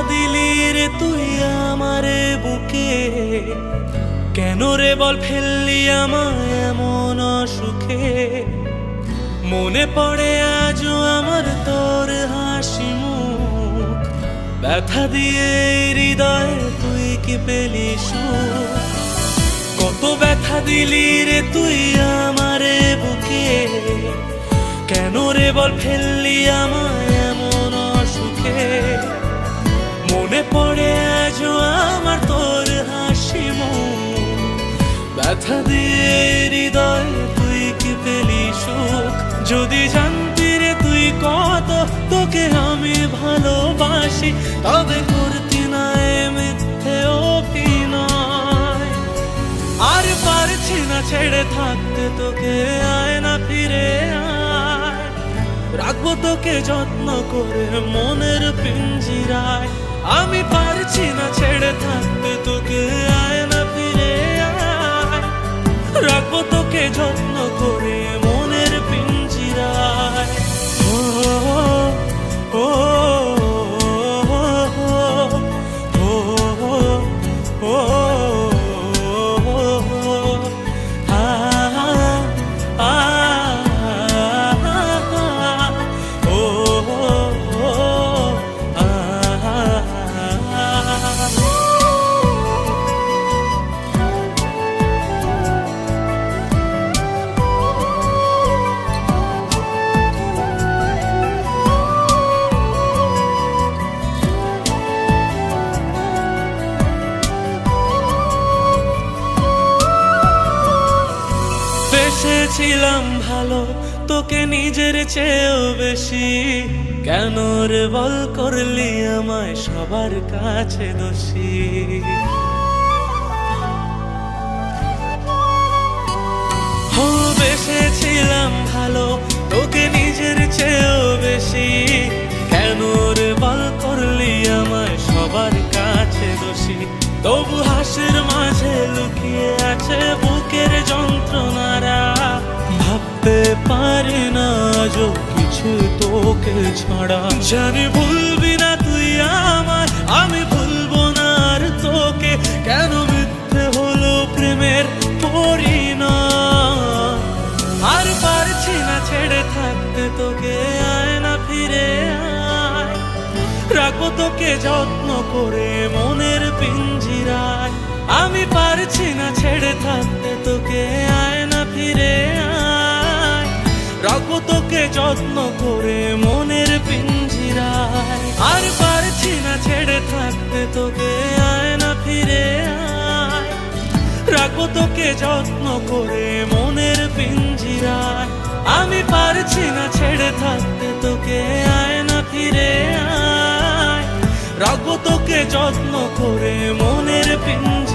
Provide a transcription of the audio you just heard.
দিলি রে তুই আমারে বুকে, কেন রে বল ফেললি আমায় এমন অসুখে। মনে পড়ে আজও আমার তোর হাসি মুখ, ব্যথা দিয়ে হৃদয়ে তুই কি পেলি সুখ। কত ব্যথা দিলি রে তুই আমারে বুকে, কেন রে বল ফেললি আমায় এমন অসুখে। মনে পড়ে আজও আমার তোর হাসি মুখ, ব্যথা দিয়ে হৃদয় তুই কি পেলি সুখ। যদি জানতি রে তুই কত তোকে আমি ভালোবাসি, তবে করতি না এ মিথ্যে অভিনয়। আর পারছি না ছেড়ে থাকতে তোকে, আয় না ফিরে আয়। রাখবো তোকে যত্ন করে মনের পিঞ্জিরায়। আমি পারছি না ছেড়ে থাকতে তোকে, আয় না ফিরে আয়। রাখবো তোকে যত্ন করে মনের পিঞ্জিরায়। ও ও ও ও ছিলাম ভালো তোকে নিজের চেয়েও বেশি, কেন রে বল করলি আমায় সবার কাছে দোষী। হো বেসেছিলাম ভালো তোকে নিজের চেয়েও বেশি, কেন রে বল করলি আমায় সবার কাছে দোষী। তবু হাসির মাঝে লুকিয়ে আছে বুকের যন্ত্রণারা, ভাবতে পারি না আজও কিছু তোকে ছাড়া। জানি ভুলবি না তুই আমায়, আমি ভুলবো না আর তোকে। কেন মিথ্যে হলো প্রেমের পরিণয়। আর পারছি না ছেড়ে থাকতে তোকে, আয় না ফিরে আয়। রাখবো তোকে যত্ন করে মনের পিঞ্জিরায়। আমি পারছি না ছেড়ে থাকতে তোকে, আয় না ফিরে আয়। রাখবো তোকে যত্ন করে মনের পিঞ্জিরায়। আর পারছি না ছেড়ে থাকতে তোকে, আয় না ফিরে আয়। রাখবো তোকে যত্ন করে মনের পিঞ্জিরায়। আমি পারছি না ছেড়ে থাকতে তোকে, আয় না ফিরে আয়। রাখবো তোকে যত্ন করে মনের পিঞ্জিরায়।